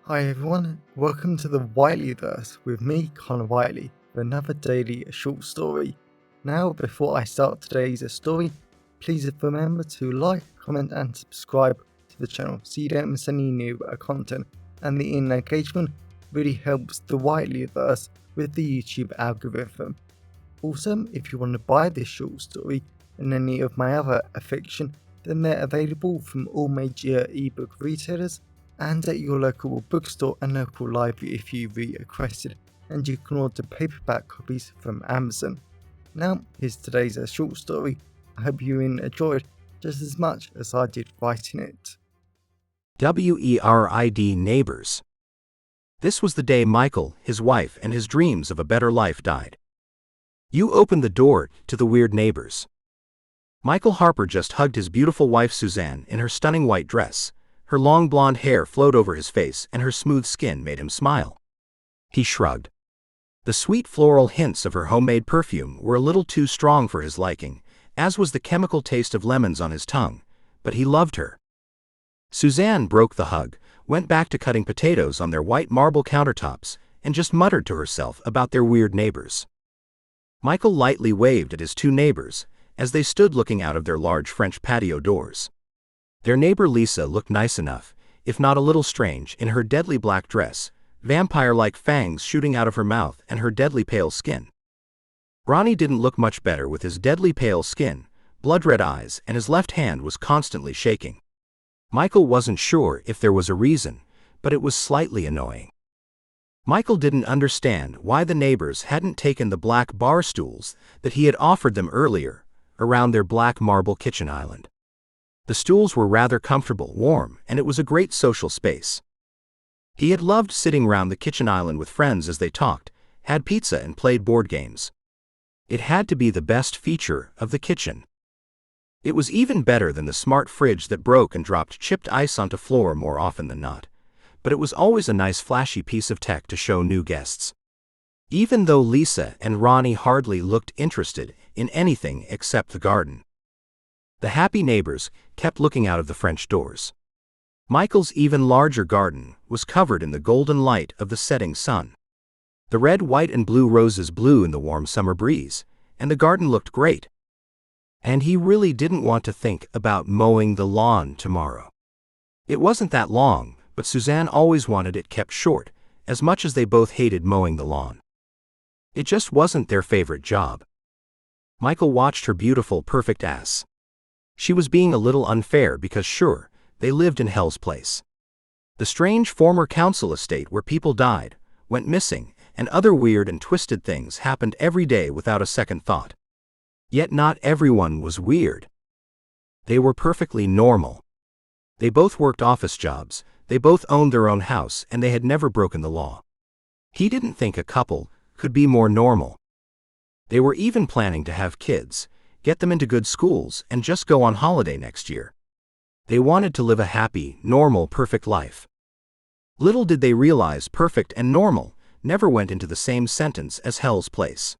Hi everyone, welcome to the Whiteleyverse with me, Connor Whiteley, for another daily short story. Now, before I start today's story, please remember to like, comment and subscribe to the channel so you don't miss any new content, and the engagement really helps the Whiteleyverse with the YouTube algorithm. Also, if you want to buy this short story and any of my other fiction, then they're available from all major ebook retailers and at your local bookstore and local library if you requested, and you can order paperback copies from Amazon. Now, here's today's short story. I hope you enjoyed just as much as I did writing it. WERID Neighbours. This was the day Michael, his wife, and his dreams of a better life died. You opened the door to the weird neighbors. Michael Harper just hugged his beautiful wife Suzanne in her stunning white dress. Her long blonde hair flowed over his face and her smooth skin made him smile. He shrugged. The sweet floral hints of her homemade perfume were a little too strong for his liking, as was the chemical taste of lemons on his tongue, but he loved her. Suzanne broke the hug, went back to cutting potatoes on their white marble countertops, and just muttered to herself about their weird neighbors. Michael lightly waved at his two neighbors as they stood looking out of their large French patio doors. Their neighbor Lisa looked nice enough, if not a little strange, in her deadly black dress, vampire-like fangs shooting out of her mouth and her deadly pale skin. Ronnie didn't look much better with his deadly pale skin, blood-red eyes, and his left hand was constantly shaking. Michael wasn't sure if there was a reason, but it was slightly annoying. Michael didn't understand why the neighbors hadn't taken the black bar stools that he had offered them earlier around their black marble kitchen island. The stools were rather comfortable, warm, and it was a great social space. He had loved sitting round the kitchen island with friends as they talked, had pizza and played board games. It had to be the best feature of the kitchen. It was even better than the smart fridge that broke and dropped chipped ice onto floor more often than not, but it was always a nice flashy piece of tech to show new guests. Even though Lisa and Ronnie hardly looked interested in anything except the garden. The happy neighbors kept looking out of the French doors. Michael's even larger garden was covered in the golden light of the setting sun. The red, white, and blue roses blew in the warm summer breeze, and the garden looked great. And he really didn't want to think about mowing the lawn tomorrow. It wasn't that long, but Suzanne always wanted it kept short, as much as they both hated mowing the lawn. It just wasn't their favorite job. Michael watched her beautiful, perfect ass. She was being a little unfair because sure, they lived in Hell's Place. The strange former council estate where people died, went missing, and other weird and twisted things happened every day without a second thought. Yet not everyone was weird. They were perfectly normal. They both worked office jobs, they both owned their own house, and they had never broken the law. He didn't think a couple could be more normal. They were even planning to have kids, get them into good schools, and just go on holiday next year. They wanted to live a happy, normal, perfect life. Little did they realize perfect and normal never went into the same sentence as Hell's Place.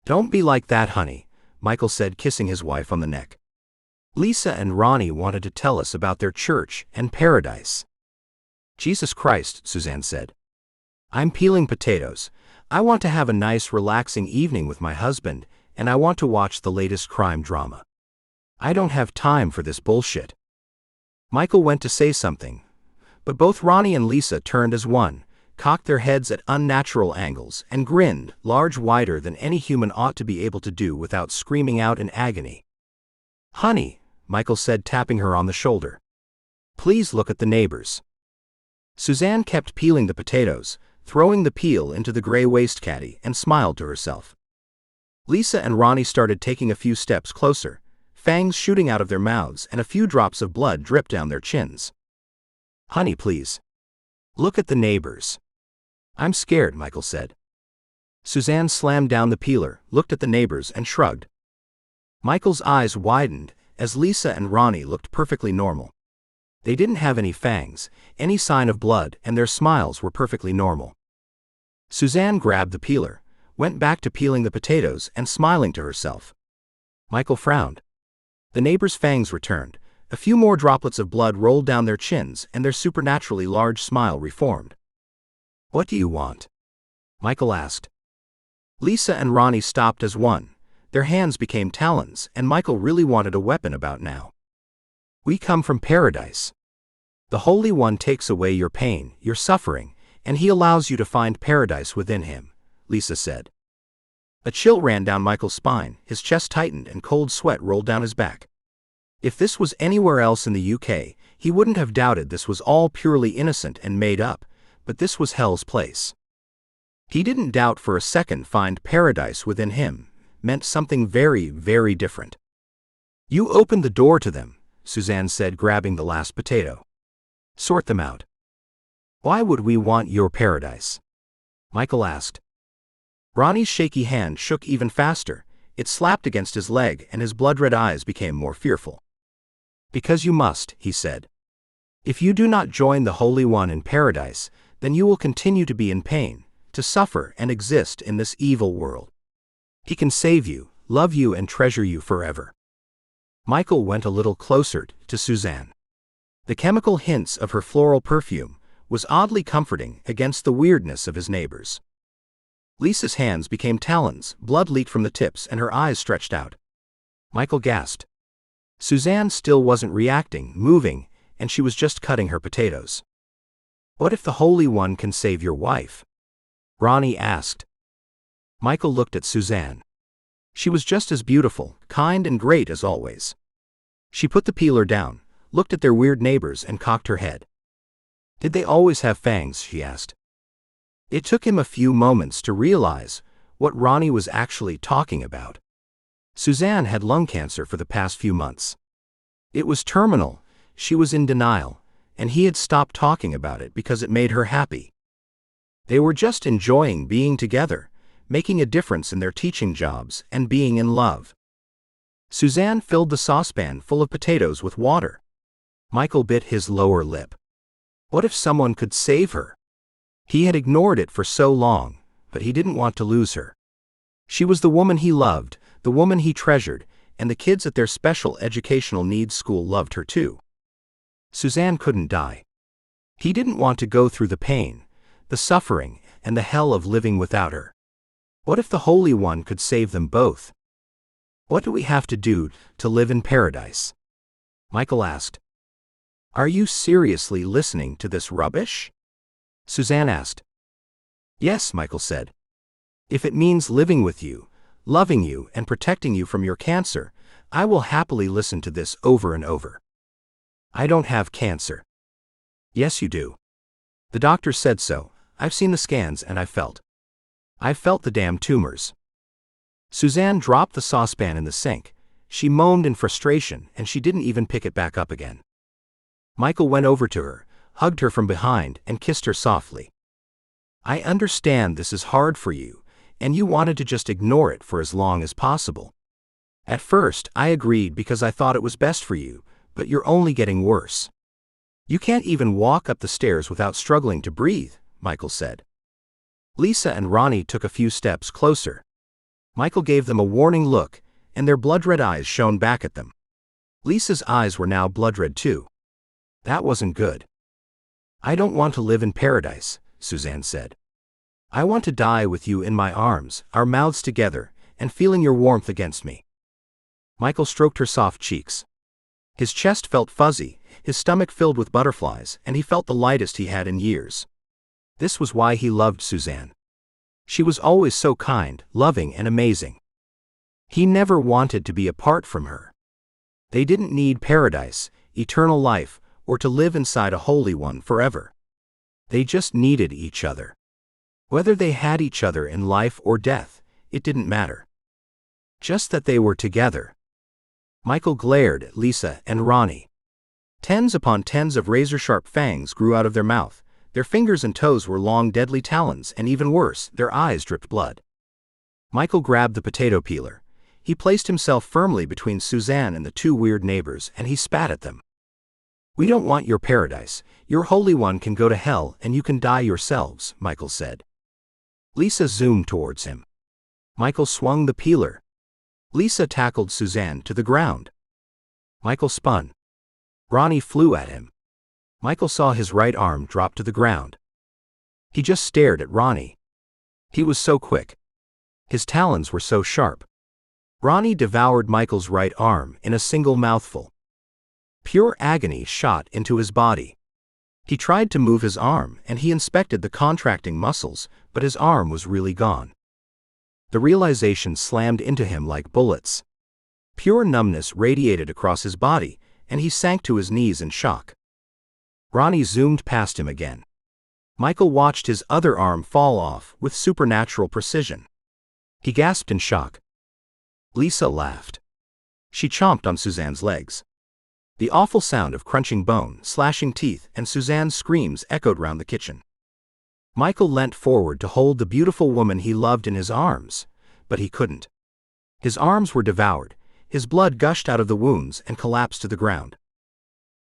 "Don't be like that, honey," Michael said, kissing his wife on the neck. "Lisa and Ronnie wanted to tell us about their church and paradise." "Jesus Christ," Suzanne said. "I'm peeling potatoes. I want to have a nice, relaxing evening with my husband, and I want to watch the latest crime drama. I don't have time for this bullshit." Michael went to say something, but both Ronnie and Lisa turned as one, cocked their heads at unnatural angles, and grinned, large, wider than any human ought to be able to do without screaming out in agony. "Honey," Michael said, tapping her on the shoulder. "Please look at the neighbors." Suzanne kept peeling the potatoes, throwing the peel into the gray waste caddy, and smiled to herself. Lisa and Ronnie started taking a few steps closer, fangs shooting out of their mouths and a few drops of blood dripped down their chins. "Honey, please. Look at the neighbors." "I'm scared," Michael said. Suzanne slammed down the peeler, looked at the neighbors, and shrugged. Michael's eyes widened as Lisa and Ronnie looked perfectly normal. They didn't have any fangs, any sign of blood, and their smiles were perfectly normal. Suzanne grabbed the peeler, went back to peeling the potatoes and smiling to herself. Michael frowned. The neighbor's fangs returned, A few more droplets of blood rolled down their chins and their supernaturally large smile reformed. "What do you want?" Michael asked. Lisa and Ronnie stopped as one. Their hands became talons, and Michael really wanted a weapon about now. "We come from paradise. The Holy One takes away your pain, your suffering, and he allows you to find paradise within him," Lisa said. A chill ran down Michael's spine, his chest tightened and cold sweat rolled down his back. If this was anywhere else in the UK, he wouldn't have doubted this was all purely innocent and made up, but this was hell's place. He didn't doubt for a second find paradise within him meant something very, very different. "You opened the door to them," Suzanne said, grabbing the last potato. "Sort them out." "Why would we want your paradise?" Michael asked. Ronnie's shaky hand shook even faster. It slapped against his leg and his blood-red eyes became more fearful. "Because you must," he said. "If you do not join the Holy One in paradise, then you will continue to be in pain, to suffer and exist in this evil world. He can save you, love you and treasure you forever." Michael went a little closer to Suzanne. The chemical hints of her floral perfume was oddly comforting against the weirdness of his neighbors. Lisa's hands became talons, blood leaked from the tips and her eyes stretched out. Michael gasped. Suzanne still wasn't reacting, moving, and she was just cutting her potatoes. "What if the Holy One can save your wife?" Ronnie asked. Michael looked at Suzanne. She was just as beautiful, kind and great as always. She put the peeler down, looked at their weird neighbors and cocked her head. "Did they always have fangs?" she asked. It took him a few moments to realize what Ronnie was actually talking about. Suzanne had lung cancer for the past few months. It was terminal, she was in denial, and he had stopped talking about it because it made her happy. They were just enjoying being together, making a difference in their teaching jobs, and being in love. Suzanne filled the saucepan full of potatoes with water. Michael bit his lower lip. What if someone could save her? He had ignored it for so long, but he didn't want to lose her. She was the woman he loved, the woman he treasured, and the kids at their special educational needs school loved her too. Suzanne couldn't die. He didn't want to go through the pain, the suffering, and the hell of living without her. What if the Holy One could save them both? "What do we have to do to live in paradise?" Michael asked. "Are you seriously listening to this rubbish?" Suzanne asked. "Yes," Michael said. "If it means living with you, loving you and protecting you from your cancer, I will happily listen to this over and over." "I don't have cancer." "Yes, you do. The doctor said so. I've seen the scans and I felt the damn tumors." Suzanne dropped the saucepan in the sink. She moaned in frustration and she didn't even pick it back up again. Michael went over to her, hugged her from behind and kissed her softly. "I understand this is hard for you, and you wanted to just ignore it for as long as possible. At first, I agreed because I thought it was best for you, but you're only getting worse. You can't even walk up the stairs without struggling to breathe," Michael said. Lisa and Ronnie took a few steps closer. Michael gave them a warning look, and their blood-red eyes shone back at them. Lisa's eyes were now blood-red too. That wasn't good. "I don't want to live in paradise," Suzanne said. "I want to die with you in my arms, our mouths together, and feeling your warmth against me." Michael stroked her soft cheeks. His chest felt fuzzy, his stomach filled with butterflies, and he felt the lightest he had in years. This was why he loved Suzanne. She was always so kind, loving, and amazing. He never wanted to be apart from her. They didn't need paradise, eternal life, or to live inside a Holy One forever. They just needed each other. Whether they had each other in life or death, it didn't matter. Just that they were together. Michael glared at Lisa and Ronnie. Tens upon tens of razor-sharp fangs grew out of their mouth. Their fingers and toes were long, deadly talons, and even worse, their eyes dripped blood. Michael grabbed the potato peeler. He placed himself firmly between Suzanne and the two weird neighbors, and he spat at them. "We don't want your paradise. Your Holy One can go to hell and you can die yourselves," Michael said. Lisa zoomed towards him. Michael swung the peeler. Lisa tackled Suzanne to the ground. Michael spun. Ronnie flew at him. Michael saw his right arm drop to the ground. He just stared at Ronnie. He was so quick. His talons were so sharp. Ronnie devoured Michael's right arm in a single mouthful. Pure agony shot into his body. He tried to move his arm and he inspected the contracting muscles, but his arm was really gone. The realization slammed into him like bullets. Pure numbness radiated across his body, and he sank to his knees in shock. Ronnie zoomed past him again. Michael watched his other arm fall off with supernatural precision. He gasped in shock. Lisa laughed. She chomped on Suzanne's legs. The awful sound of crunching bone, slashing teeth, and Suzanne's screams echoed round the kitchen. Michael leant forward to hold the beautiful woman he loved in his arms, but he couldn't. His arms were devoured, his blood gushed out of the wounds and collapsed to the ground.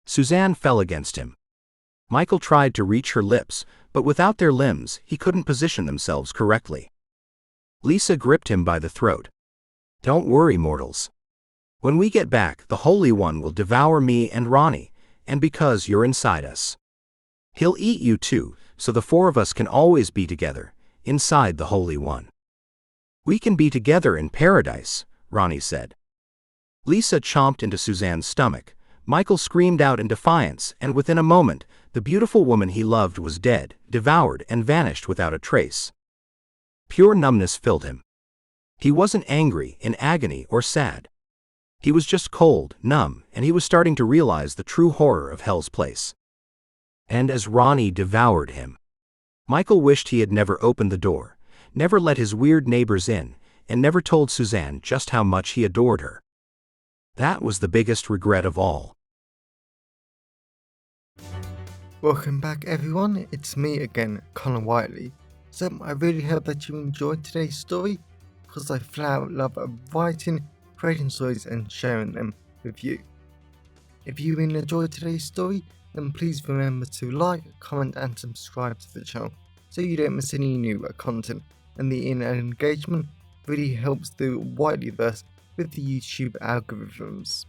Suzanne fell against him. Michael tried to reach her lips, but without their limbs, he couldn't position themselves correctly. Lisa gripped him by the throat. "Don't worry, mortals. When we get back, the Holy One will devour me and Ronnie, and because you're inside us, he'll eat you too, so the four of us can always be together, inside the Holy One. We can be together in paradise," Ronnie said. Lisa chomped into Suzanne's stomach. Michael screamed out in defiance, and within a moment, the beautiful woman he loved was dead, devoured, and vanished without a trace. Pure numbness filled him. He wasn't angry, in agony, or sad. He was just cold, numb, and he was starting to realize the true horror of Hell's Place. And as Ronnie devoured him, Michael wished he had never opened the door, never let his weird neighbors in, and never told Suzanne just how much he adored her. That was the biggest regret of all. Welcome back everyone, it's me again, Connor Whiteley. So I really hope that you enjoyed today's story, because I flat out love writing, creating stories and sharing them with you. If you really enjoyed today's story, then please remember to like, comment and subscribe to the channel so you don't miss any new content, and the engagement really helps the Whiteleyverse with the YouTube algorithms.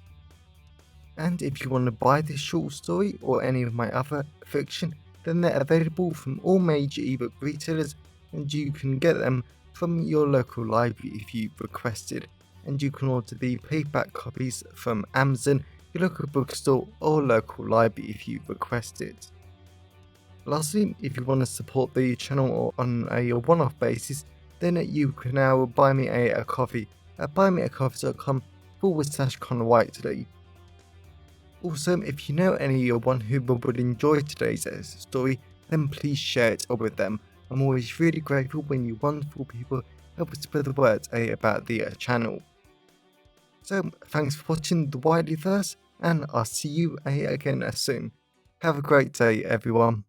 And if you want to buy this short story or any of my other fiction, then they're available from all major ebook retailers, and you can get them from your local library if you requested, and you can order the paperback copies from Amazon, your local bookstore or local library if you request it. Lastly, if you want to support the channel on a one-off basis, then you can now buy me a coffee at buymeacoffee.com/Connor Whiteley. Also, if you know anyone who would enjoy today's story, then please share it with them. I'm always really grateful when you wonderful people help spread the word about the channel. So, thanks for watching the Whiteleyverse, and I'll see you again soon. Have a great day, everyone.